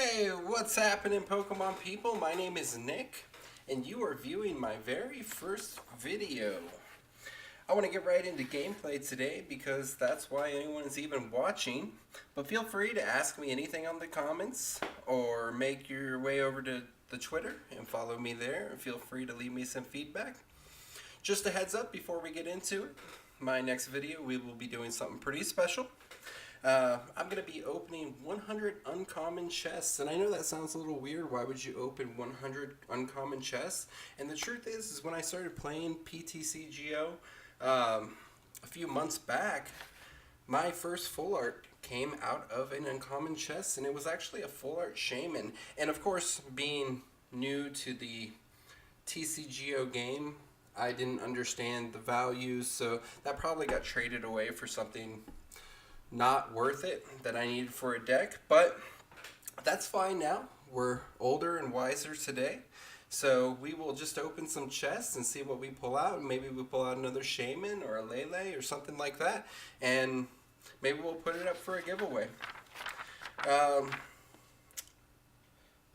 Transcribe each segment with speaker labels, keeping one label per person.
Speaker 1: Hey, what's happening, Pokemon people? My name is Nick, and you are viewing my very first video. I want to get right into gameplay today because that's why anyone is even watching. But feel free to ask me anything on the comments or make your way over to the Twitter and follow me there. And feel free to leave me some feedback. Just a heads up before we get into it, my next video we will be doing something pretty special. I'm going to be opening 100 uncommon chests, and I know that sounds a little weird. Why would you open 100 uncommon chests? And the truth is when I started playing PTCGO a few months back, my first full art came out of an uncommon chest, and it was actually a full art shaman. And of course, being new to the TCGO game, I didn't understand the values, so that probably got traded away for something not worth it that I needed for a deck, but that's fine now. We're older and wiser today, so we will just open some chests and see what we pull out, and maybe we pull out another Shaman or a Lele or something like that, and maybe we'll put it up for a giveaway.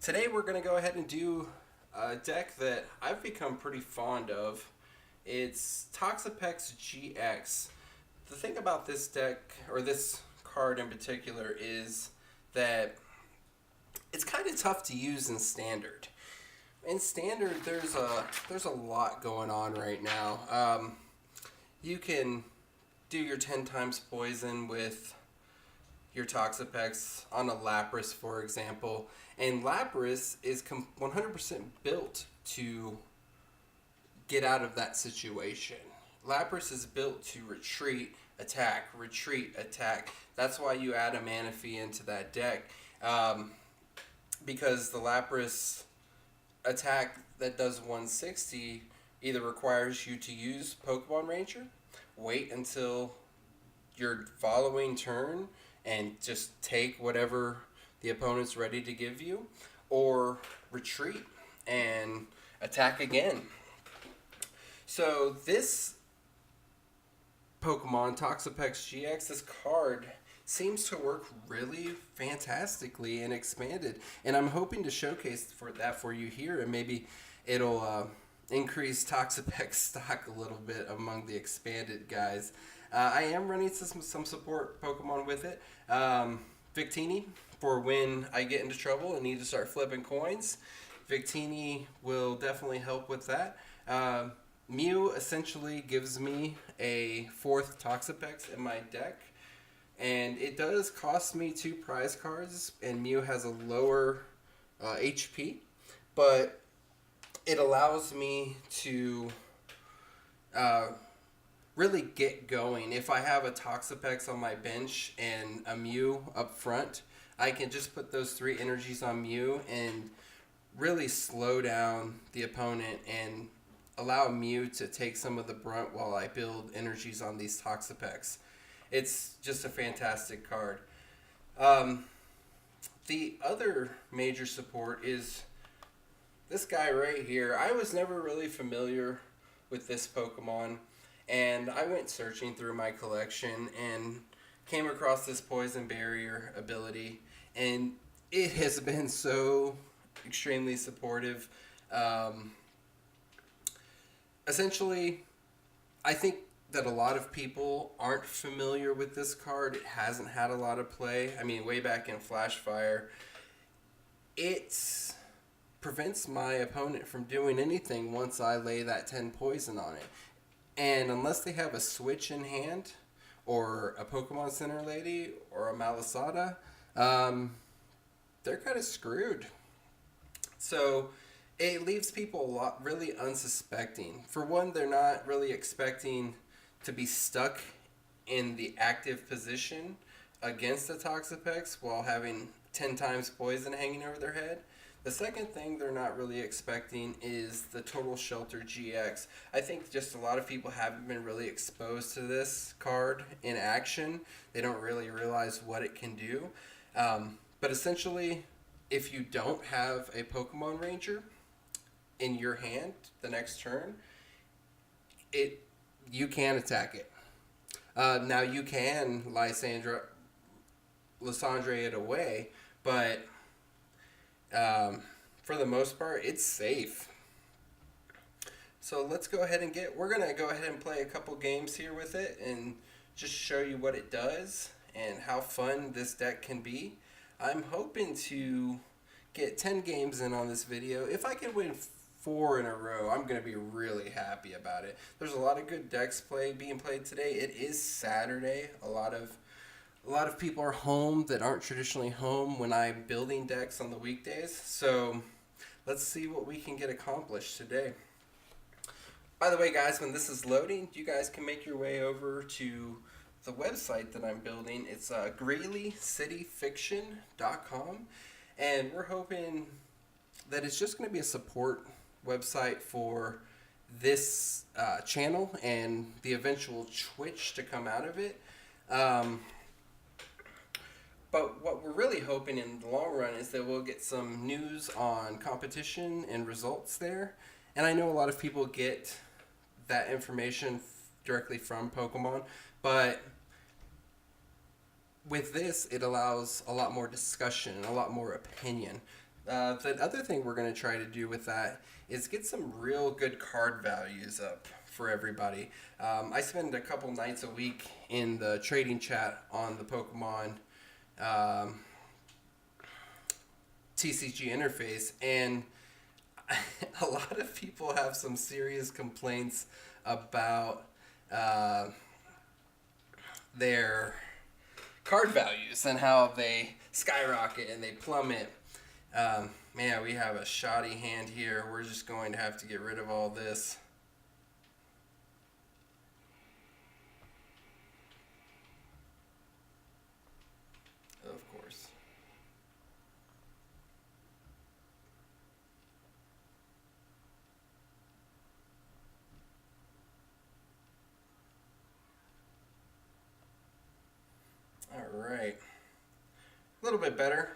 Speaker 1: Today we're going to go ahead and do a deck that I've become pretty fond of. It's Toxapex GX. The thing about this deck, or this card in particular, is that it's kind of tough to use in Standard. In Standard, there's a lot going on right now. You can do your 10 times poison with your Toxapex on a Lapras, for example. And Lapras is 100% built to get out of that situation. Lapras is built to retreat, attack, retreat, attack. That's why you add a Manaphy into that deck. Because the Lapras attack that does 160 either requires you to use Pokemon Ranger, wait until your following turn and just take whatever the opponent's ready to give you, or retreat and attack again. So this Pokemon, Toxapex GX, this card seems to work really fantastically and expanded. And I'm hoping to showcase that for you here, and maybe it'll increase Toxapex stock a little bit among the expanded guys. I am running some support Pokemon with it. Victini, for when I get into trouble and need to start flipping coins. Victini will definitely help with that. Mew essentially gives me a 4th Toxapex in my deck, and it does cost me 2 prize cards, and Mew has a lower HP, but it allows me to really get going. If I have a Toxapex on my bench and a Mew up front, I can just put those 3 energies on Mew and really slow down the opponent and allow Mew to take some of the brunt while I build energies on these Toxapex. It's just a fantastic card. The other major support is this guy right here. I was never really familiar with this Pokemon, and I went searching through my collection and came across this Poison Barrier ability, and it has been so extremely supportive. Essentially, I think that a lot of people aren't familiar with this card. It hasn't had a lot of play. I mean, way back in Flashfire, it prevents my opponent from doing anything once I lay that 10 poison on it. And unless they have a switch in hand, or a Pokemon Center Lady, or a Malasada, they're kind of screwed. So it leaves people really unsuspecting. For one, they're not really expecting to be stuck in the active position against the Toxapex while having 10 times poison hanging over their head. The second thing they're not really expecting is the Total Shelter GX. I think just a lot of people haven't been really exposed to this card in action. They don't really realize what it can do. But essentially, if you don't have a Pokemon Ranger in your hand the next turn, you can attack it. Now you can Lysandre it away, but For the most part, it's safe. So let's go ahead and we're going to go ahead and play a couple games here with it and just show you what it does and how fun this deck can be. I'm hoping to get 10 games in on this video. If I can win 4 in a row, I'm going to be really happy about it. There's a lot of good decks being played today. It is Saturday. A lot of people are home that aren't traditionally home when I'm building decks on the weekdays. So let's see what we can get accomplished today. By the way, guys, when this is loading, you guys can make your way over to the website that I'm building. It's GreelyCityFiction.com, and we're hoping that it's just going to be a support website for this channel and the eventual Twitch to come out of it. But what we're really hoping in the long run is that we'll get some news on competition and results there. And I know a lot of people get that information directly from Pokemon, but with this, it allows a lot more discussion and a lot more opinion. The other thing we're going to try to do with that is get some real good card values up for everybody. I spend a couple nights a week in the trading chat on the Pokemon TCG interface, and a lot of people have some serious complaints about their card values and how they skyrocket and they plummet. Man, we have a shoddy hand here. We're just going to have to get rid of all this. Of course. Alright. A little bit better.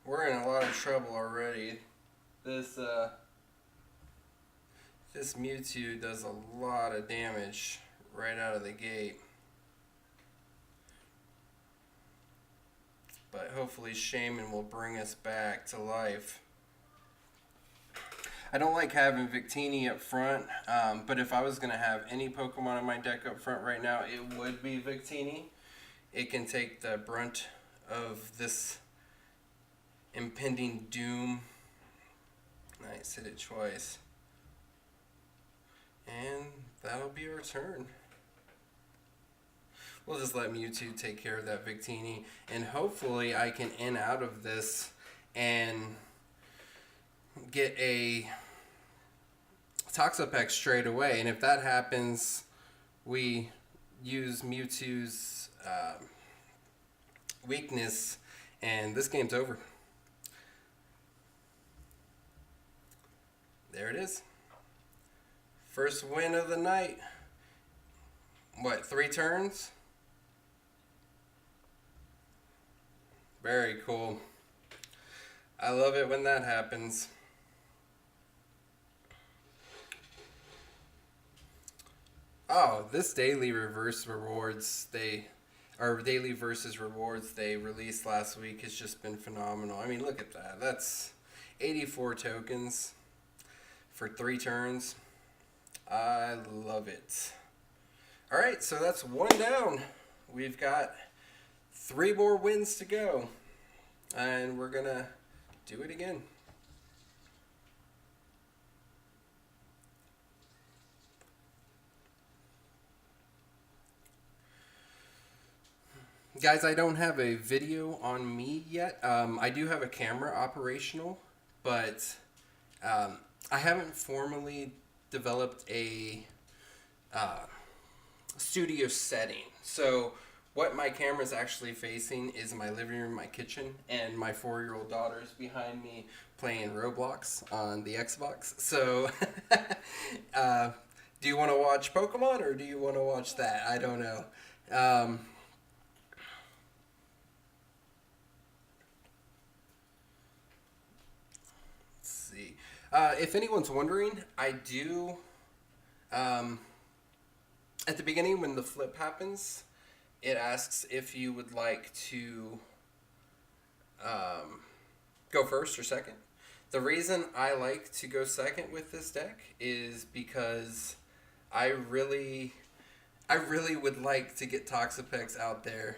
Speaker 1: We're in a lot of trouble already. This Mewtwo does a lot of damage right out of the gate. But hopefully Shaman will bring us back to life. I don't like having Victini up front, but if I was going to have any Pokemon in my deck up front right now, it would be Victini. It can take the brunt of this impending doom. Nice, hit it twice. And that'll be our turn. We'll just let Mewtwo take care of that Victini, and hopefully I can in out of this and get a Toxapex straight away. And if that happens, we use Mewtwo's weakness, and this game's over. There it is. First win of the night. What, 3 turns? Very cool. I love it when that happens. Oh, this daily reverse rewards daily versus rewards they released last week has just been phenomenal. I mean, look at that. That's 84 tokens for 3 turns. I love it. Alright, so that's 1 down. We've got 3 more wins to go. And we're going to do it again. Guys, I don't have a video on me yet. I do have a camera operational, but I haven't formally developed a studio setting. So what my camera is actually facing is my living room, my kitchen, and my 4-year-old daughter's behind me playing Roblox on the Xbox. So do you want to watch Pokemon or do you want to watch that? I don't know. If anyone's wondering, I do, at the beginning when the flip happens, it asks if you would like to go first or second. The reason I like to go second with this deck is because I really would like to get Toxapex out there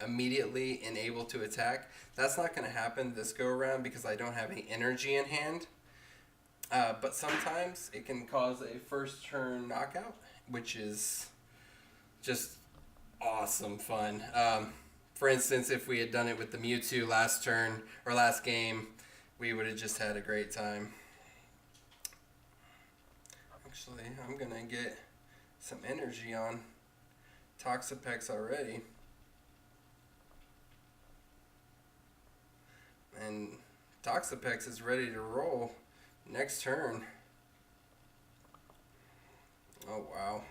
Speaker 1: immediately and able to attack. That's not going to happen this go around because I don't have any energy in hand. But sometimes it can cause a first turn knockout, which is just awesome fun. For instance, if we had done it with the Mewtwo last turn or last game, we would have just had a great time. Actually, I'm going to get some energy on Toxapex already. And Toxapex is ready to roll next turn. Oh, wow.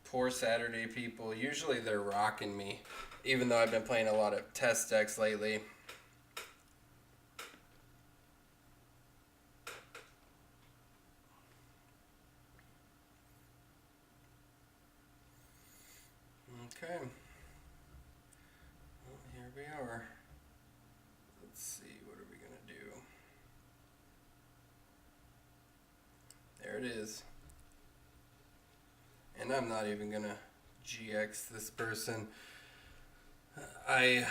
Speaker 1: Poor Saturday people. Usually they're rocking me, even though I've been playing a lot of test decks lately. Okay. Well, here we are. Let's see, what are we going to do? There it is. And I'm not even going to GX this person. I'm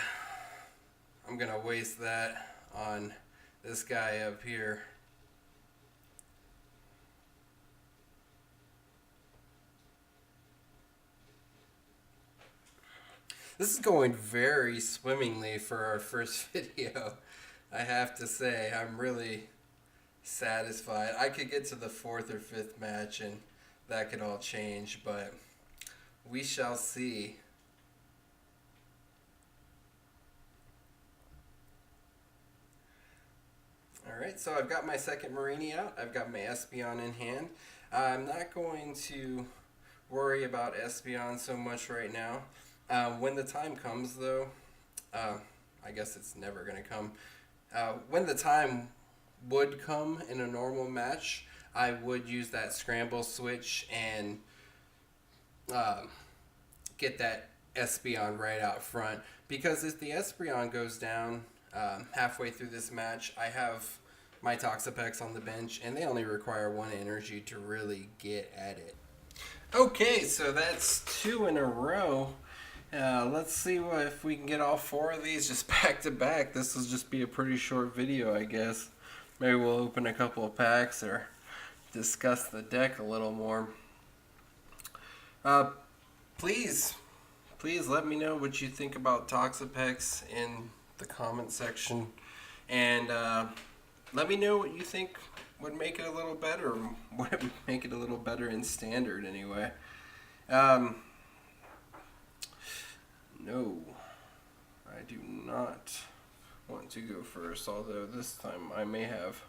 Speaker 1: going to waste that on this guy up here. This is going very swimmingly for our first video. I have to say, I'm really satisfied. I could get to the 4th or 5th match and that could all change, but we shall see. Alright, so I've got my second Marini out. I've got my Espeon in hand. I'm not going to worry about Espeon so much right now. When the time comes, though, I guess it's never going to come. When the time would come in a normal match, I would use that scramble switch and get that Espeon right out front. Because if the Espeon goes down halfway through this match, I have my Toxapex on the bench, and they only require 1 energy to really get at it. Okay, so that's 2 in a row. Let's see if we can get all 4 of these just back to back. This will just be a pretty short video, I guess. Maybe we'll open a couple of packs or discuss the deck a little more. Please let me know what you think about Toxapex in the comment section, and let me know what you think would make it a little better, would make it a little better in standard anyway. No, I do not want to go first, although this time I may have.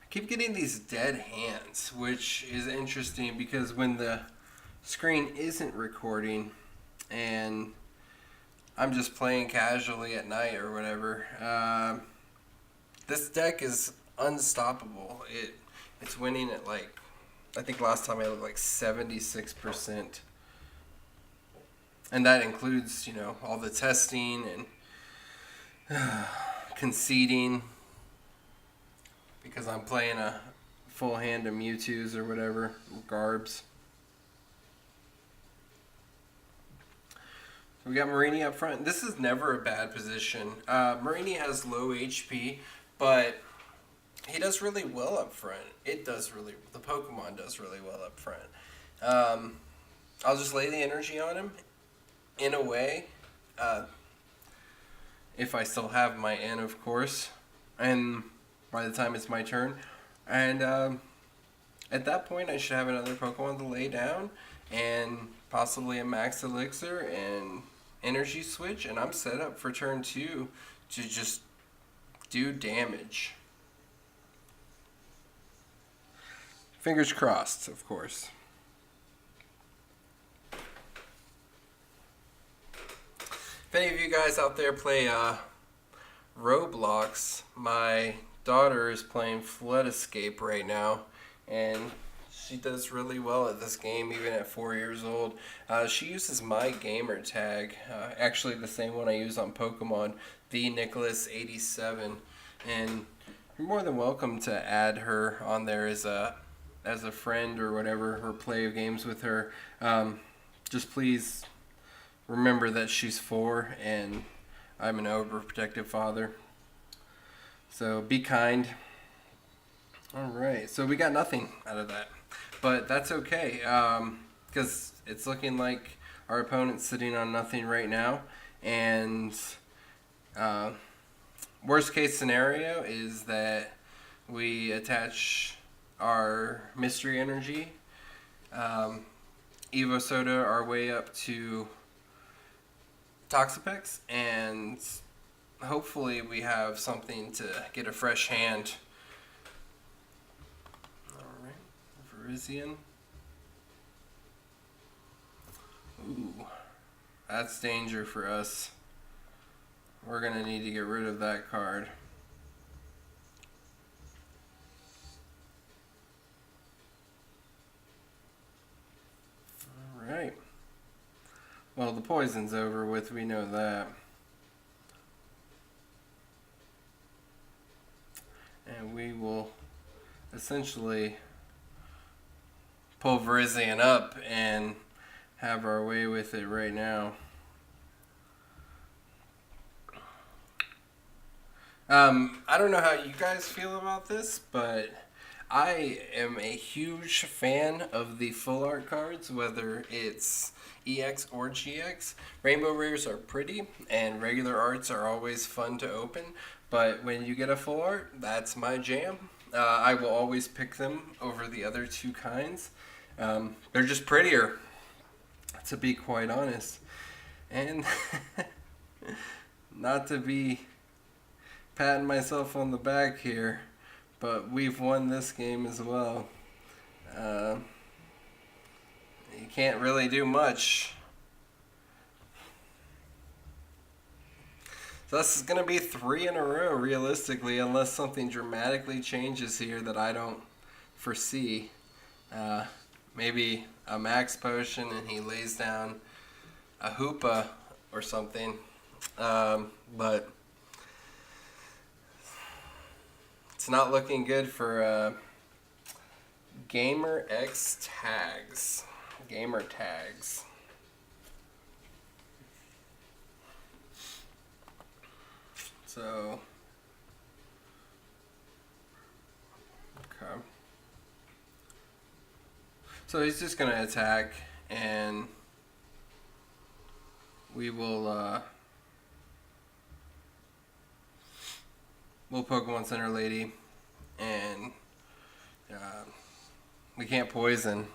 Speaker 1: I keep getting these dead hands, which is interesting because when the screen isn't recording and I'm just playing casually at night or whatever, this deck is unstoppable. It's winning at like, I think last time I had like 76%. And that includes, you know, all the testing and conceding, because I'm playing a full hand of Mewtwo's or whatever, Garbs. We got Marini up front. This is never a bad position. Marini has low HP, but he does really well up front. The Pokemon does really well up front. I'll just lay the energy on him in a way, if I still have my N, of course, and by the time it's my turn. And at that point, I should have another Pokemon to lay down, and possibly a Max Elixir and Energy Switch, and I'm set up for turn 2 to just do damage. Fingers crossed, of course. If any of you guys out there play Roblox, my daughter is playing Flood Escape right now, and She does really well at this game, even at 4 years old. She uses my gamer tag, actually the same one I use on Pokemon, the Nicholas87, and you're more than welcome to add her on there as a friend or whatever, or play games with her. Just please remember that she's 4 and I'm an overprotective father. So be kind. Alright, so we got nothing out of that. But that's okay, because it's looking like our opponent's sitting on nothing right now. And worst case scenario is that we attach our mystery energy, Evo Soda our way up to Toxapex, and hopefully we have something to get a fresh hand. Virizion. Ooh, that's danger for us. We're gonna need to get rid of that card. Alright. Well, the poison's over with, we know that. And we will essentially pull Virizion up and have our way with it right now. I don't know how you guys feel about this, but I am a huge fan of the full art cards, whether it's EX or GX. Rainbow rares are pretty, and regular arts are always fun to open, but when you get a full art, that's my jam. I will always pick them over the other two kinds. They're just prettier, to be quite honest. And not to be patting myself on the back here, but we've won this game as well. You can't really do much. So this is going to be 3 in a row, realistically, unless something dramatically changes here that I don't foresee. Maybe a max potion and he lays down a Hoopa or something. But it's not looking good for Gamer X tags. Gamer tags. So, okay. So he's just going to attack, and we will, we'll Pokemon Center Lady, and we can't poison.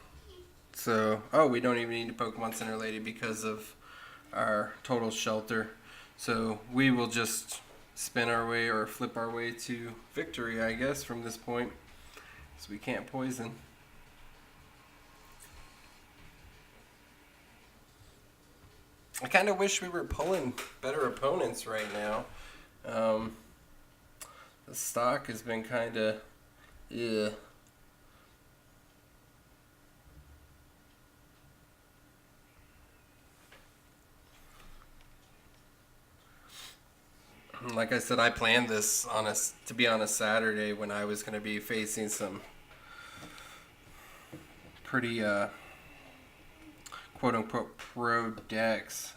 Speaker 1: So, oh, we don't even need a Pokemon Center Lady because of our total shelter. So we will just spin our way or flip our way to victory, I guess, from this point, because we can't poison. I kind of wish we were pulling better opponents right now. The stock has been kind of, yeah. Like I said, I planned this to be on a Saturday when I was going to be facing some pretty quote-unquote pro decks.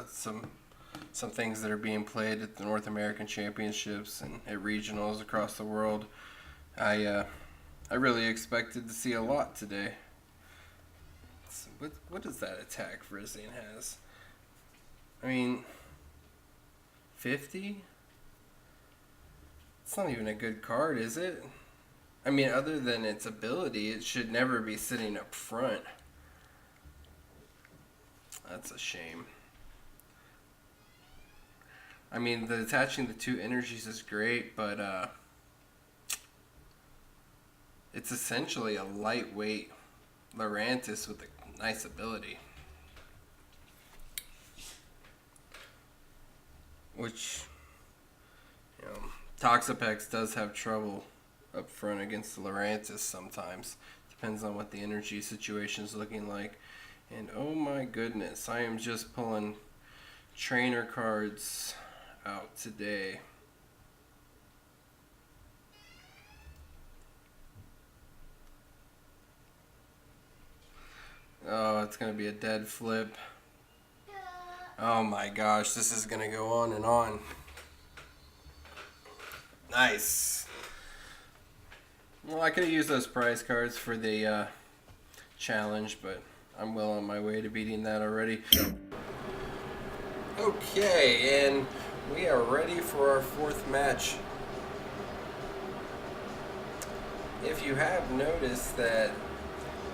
Speaker 1: Some things that are being played at the North American Championships and at regionals across the world. I really expected to see a lot today. What does that attack Virizion has? I mean, 50? It's not even a good card, is it? I mean, other than its ability, it should never be sitting up front. That's a shame. I mean, attaching the 2 energies is great, but it's essentially a lightweight Lurantis with a nice ability. Which, you know, Toxapex does have trouble up front against the Lurantis sometimes. Depends on what the energy situation is looking like. And oh my goodness, I am just pulling trainer cards out today. Oh, it's going to be a dead flip. Oh my gosh, this is going to go on and on. Nice. Well, I could have used those prize cards for the challenge, but I'm well on my way to beating that already. Okay, and we are ready for our fourth match. If you have noticed that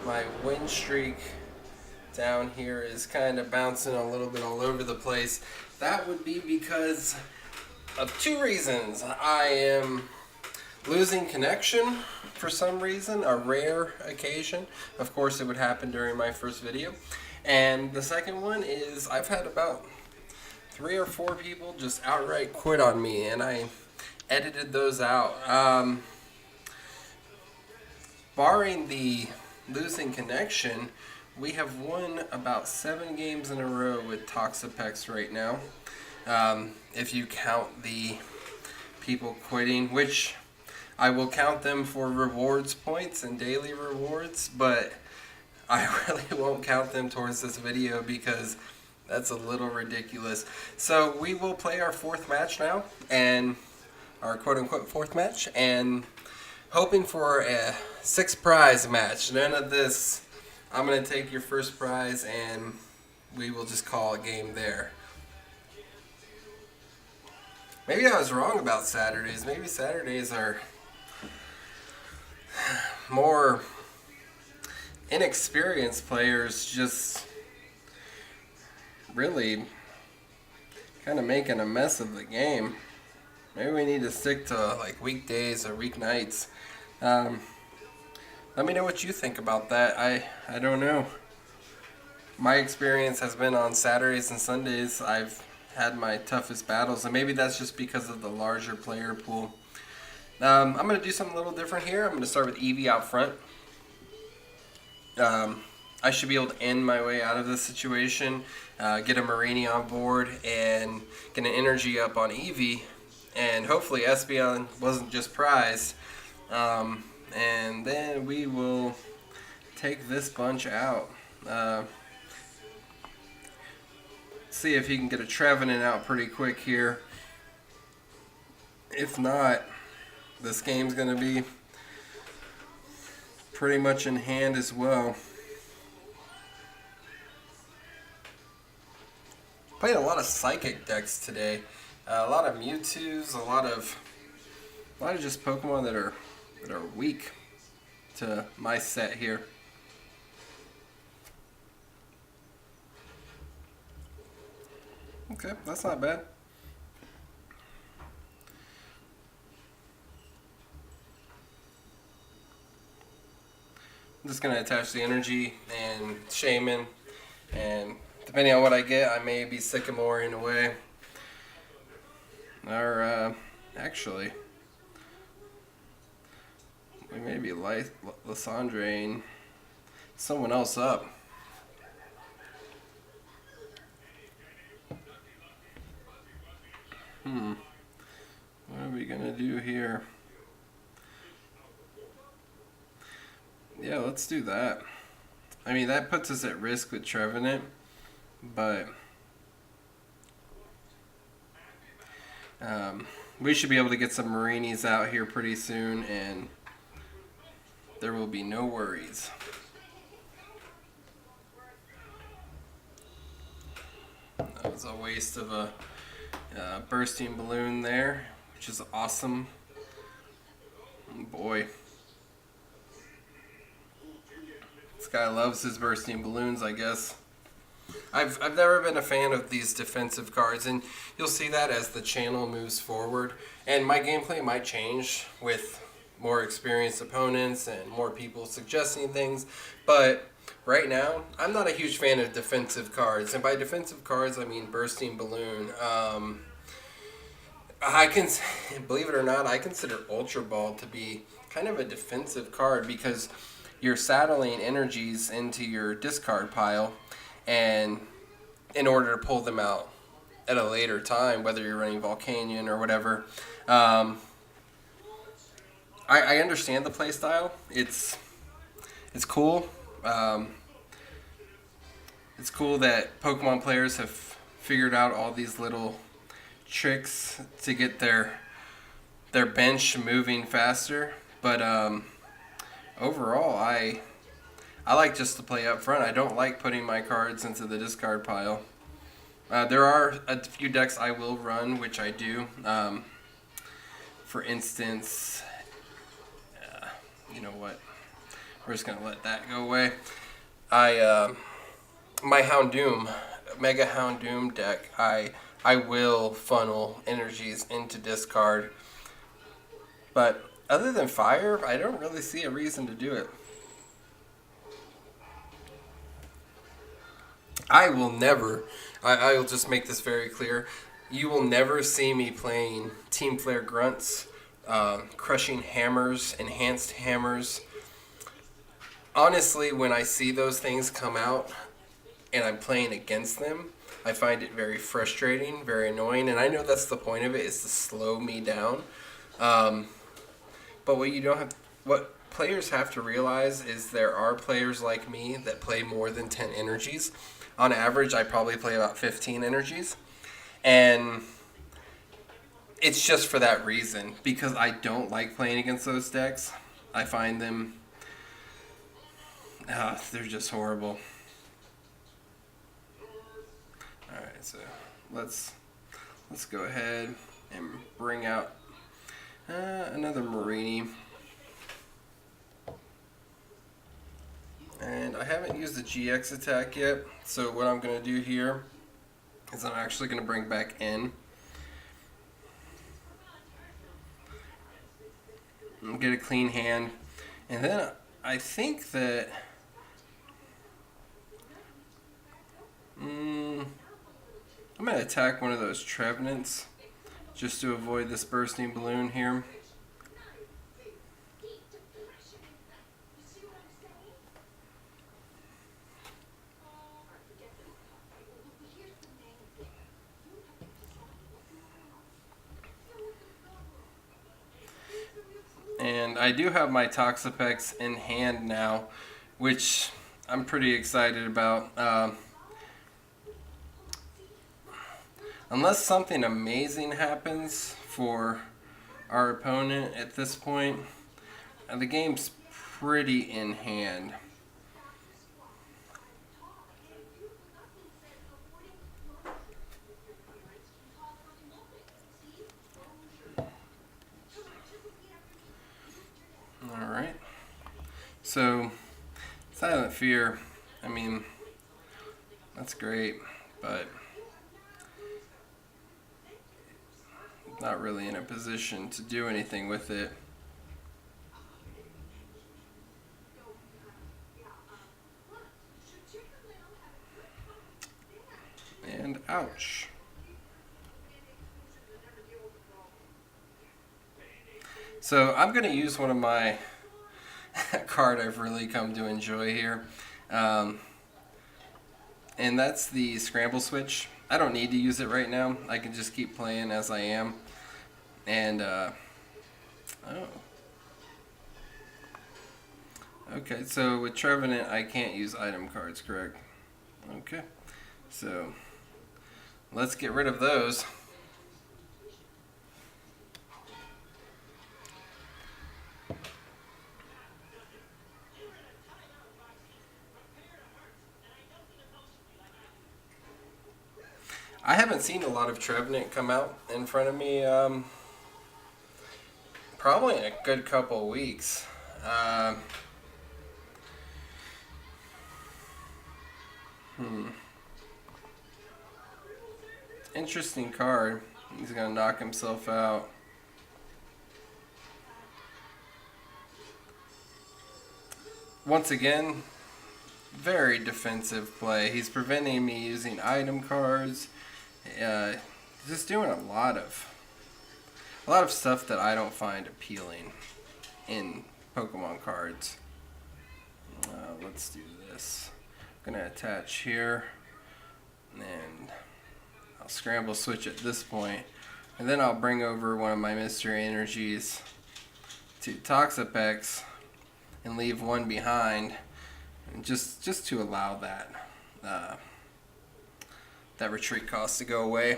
Speaker 1: my win streak down here is kind of bouncing a little bit all over the place, that would be because of two reasons. I am losing connection for some reason, a rare occasion. Of course, it would happen during my first video. And the second one is I've had about 3 or 4 people just outright quit on me, and I edited those out. Barring the losing connection, we have won about 7 games in a row with Toxapex right now. If you count the people quitting, which I will count them for rewards points and daily rewards, but I really won't count them towards this video because that's a little ridiculous. So we will play our fourth match now, and our quote-unquote fourth match, and hoping for a 6 prize match. None of this, I'm going to take your first prize and we will just call a game there. Maybe I was wrong about Saturdays. Maybe Saturdays are more inexperienced players just really kind of making a mess of the game. Maybe we need to stick to like weekdays or weeknights. Let me know what you think about that. I don't know. My experience has been on Saturdays and Sundays. I've had my toughest battles, and maybe that's just because of the larger player pool. I'm going to do something a little different here. I'm going to start with Eevee out front. I should be able to end my way out of this situation, get a Marini on board, and get an energy up on Eevee. And hopefully Espeon wasn't just prize. And then we will take this bunch out. See if he can get a Trevenant out pretty quick here. If not, this game's going to be pretty much in hand as well. Played a lot of Psychic decks today. A lot of Mewtwo's, a lot of just Pokemon that are weak to my set here. Okay, that's not bad. I'm just going to attach the energy and Shaman, and depending on what I get, I may be Sycamore in a way. Or, actually, we may be Lysandreing someone else up. What are we gonna do here? Yeah, let's do that. I mean, that puts us at risk with Trevenant, but we should be able to get some Marinis out here pretty soon, and there will be no worries. That was a waste of a bursting balloon there, which is awesome. Oh boy. This guy loves his bursting balloons, I guess. I've never been a fan of these defensive cards, and you'll see that as the channel moves forward. And my gameplay might change with more experienced opponents and more people suggesting things, but right now, I'm not a huge fan of defensive cards. And by defensive cards, I mean bursting balloon. I can, believe it or not, I consider Ultra Ball to be kind of a defensive card because you're saddling energies into your discard pile, and in order to pull them out at a later time, whether you're running Volcanion or whatever. I understand the playstyle. It's cool. It's cool that Pokemon players have figured out all these little tricks to get their bench moving faster. But overall, I like just to play up front. I don't like putting my cards into the discard pile. There are a few decks I will run, which I do. For instance, you know what? We're just gonna let that go away. My Houndoom, Mega Houndoom deck, I will funnel energies into discard. But other than fire, I don't really see a reason to do it. I will never, I'll just make this very clear, you will never see me playing Team Flare Grunts, Crushing Hammers, Enhanced Hammers. Honestly, when I see those things come out and I'm playing against them, I find it very frustrating, very annoying, and I know that's the point of it, is to slow me down. But what players have to realize is there are players like me that play more than 10 energies. On average, I probably play about 15 energies. And it's just for that reason, because I don't like playing against those decks. I find them, they're just horrible. Alright, so let's go ahead and bring out another Marini. And I haven't used the GX attack yet, so what I'm going to do here is I'm actually going to bring back in. And get a clean hand. And then I think that I'm going to attack one of those Trevenants just to avoid this bursting balloon here. And I do have my Toxapex in hand now, which I'm pretty excited about. Unless something amazing happens for our opponent at this point, the game's pretty in hand. Alright, so Silent Fear, I mean, that's great, but not really in a position to do anything with it. And ouch. So I'm going to use one of my card I've really come to enjoy here. And that's the Scramble Switch. I don't need to use it right now. I can just keep playing as I am. And, okay, so with Trevenant, I can't use item cards, correct? Okay, so let's get rid of those. I haven't seen a lot of Trevenant come out in front of me, probably in a good couple weeks. Interesting card. He's going to knock himself out. Once again, very defensive play. He's preventing me using item cards. Just doing a lot of stuff that I don't find appealing in Pokemon cards. let's do this. I'm gonna attach here, and I'll scramble switch at this point, and then I'll bring over one of my mystery energies to Toxapex and leave one behind, and just to allow that that retreat cost to go away.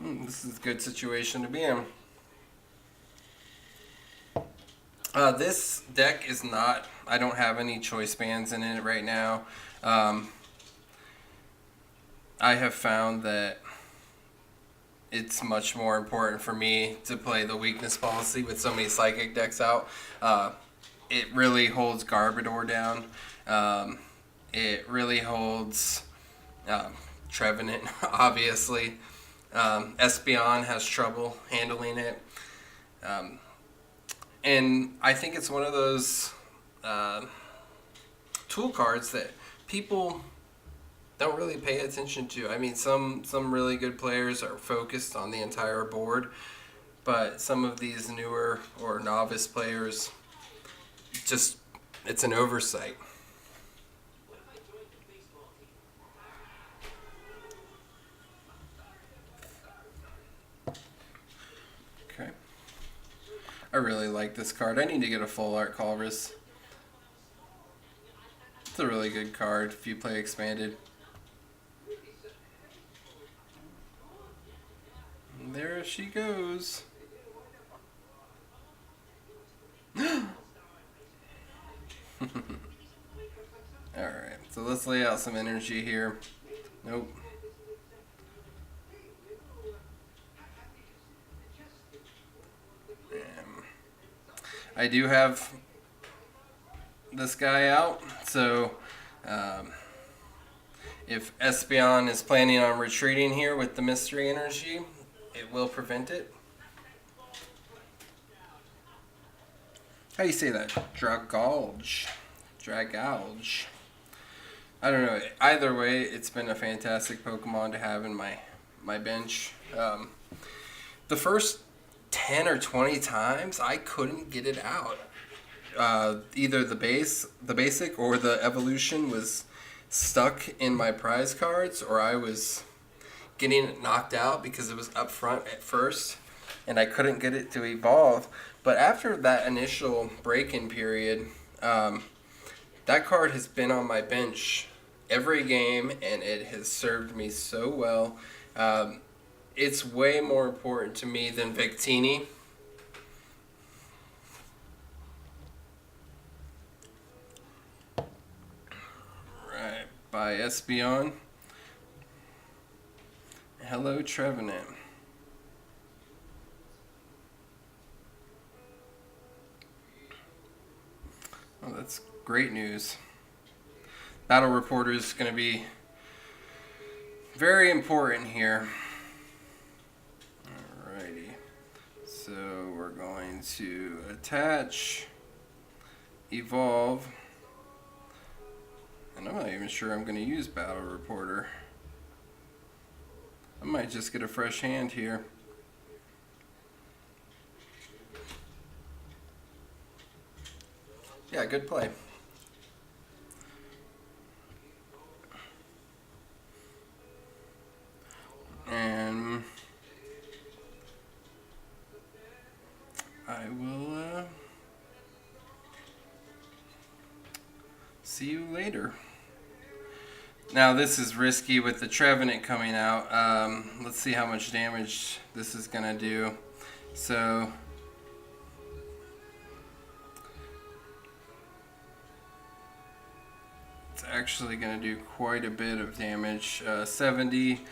Speaker 1: This is a good situation to be in. This deck is not, I don't have any choice bands in it right now. I have found that it's much more important for me to play the weakness policy with so many psychic decks out. It really holds Garbodor down. It really holds Trevenant, obviously. Espeon has trouble handling it. And I think it's one of those tool cards that people don't really pay attention to. I mean, some really good players are focused on the entire board, but some of these newer or novice players, just, it's an oversight. Okay. I really like this card. I need to get a full art Culverus. It's a really good card if you play expanded. And there she goes. Alright, so let's lay out some energy here. Nope. I do have this guy out, so if Espeon is planning on retreating here with the mystery energy, it will prevent it. How do you say that? Dragalge. Dragalge. I don't know. Either way, it's been a fantastic Pokemon to have in my bench. The first 10 or 20 times, I couldn't get it out. Either the basic or the evolution was stuck in my prize cards, or I was getting it knocked out because it was up front at first and I couldn't get it to evolve. But after that initial break-in period, that card has been on my bench every game and it has served me so well. It's way more important to me than Victini. Right, by Espeon. Hello, Trevenant. Oh, that's great news. Battle Reporter is going to be very important here. Alrighty. So we're going to attach, evolve, and I'm not even sure I'm going to use Battle Reporter. I might just get a fresh hand here. Yeah, good play. And I will see you later. Now this is risky with the Trevenant coming out. Let's see how much damage this is gonna do. So it's actually gonna do quite a bit of damage. 70,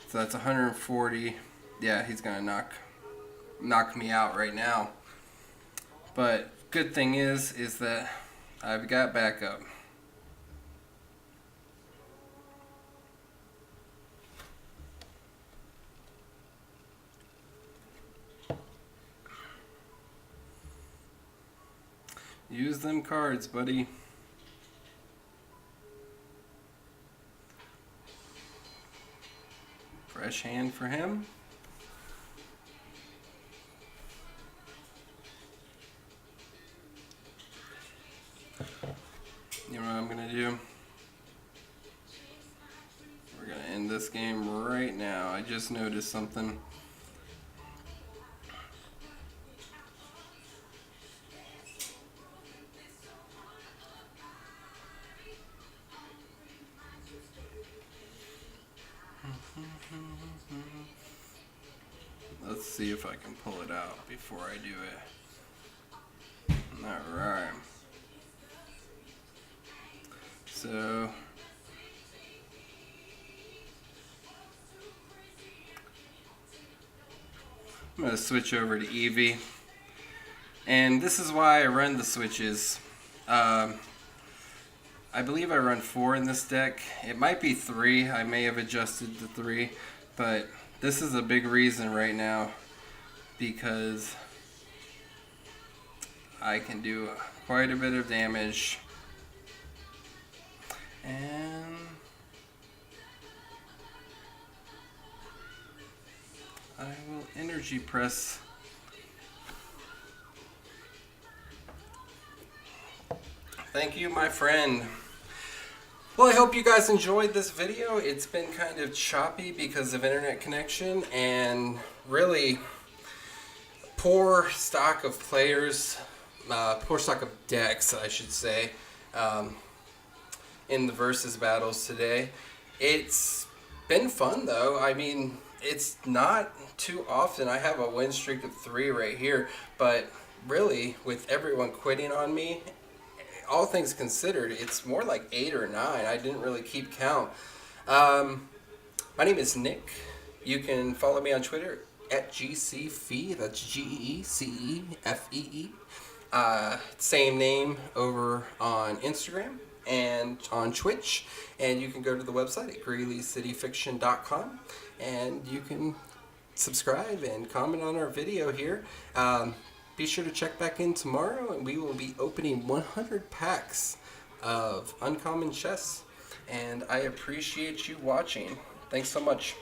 Speaker 1: so that's 140. Yeah, he's gonna knock me out right now. But good thing is that I've got backup. Use them cards, buddy. Fresh hand for him. know what I'm gonna do? We're gonna end this game right now. I just noticed something. Let's see if I can pull it out before I do it. Alright. So I'm going to switch over to Eevee. And this is why I run the switches. I believe I run 4 in this deck. It might be 3. I may have adjusted to 3. But this is a big reason right now, because I can do quite a bit of damage. And I will energy press. Thank you, my friend. Well, I hope you guys enjoyed this video. It's been kind of choppy because of internet connection and really poor stock of players, poor stock of decks, I should say, in the versus battles today. It's been fun though. I mean, it's not too often. I have a win streak of 3 right here, but really with everyone quitting on me, all things considered, it's more like 8 or 9. I didn't really keep count. My name is Nick. You can follow me on Twitter at GCFee. That's GECEFEE. Same name over on Instagram and on Twitch. And you can go to the website at greeleycityfiction.com and you can subscribe and comment on our video here. Be sure to check back in tomorrow, and we will be opening 100 packs of uncommon chests. And I appreciate you watching. Thanks so much.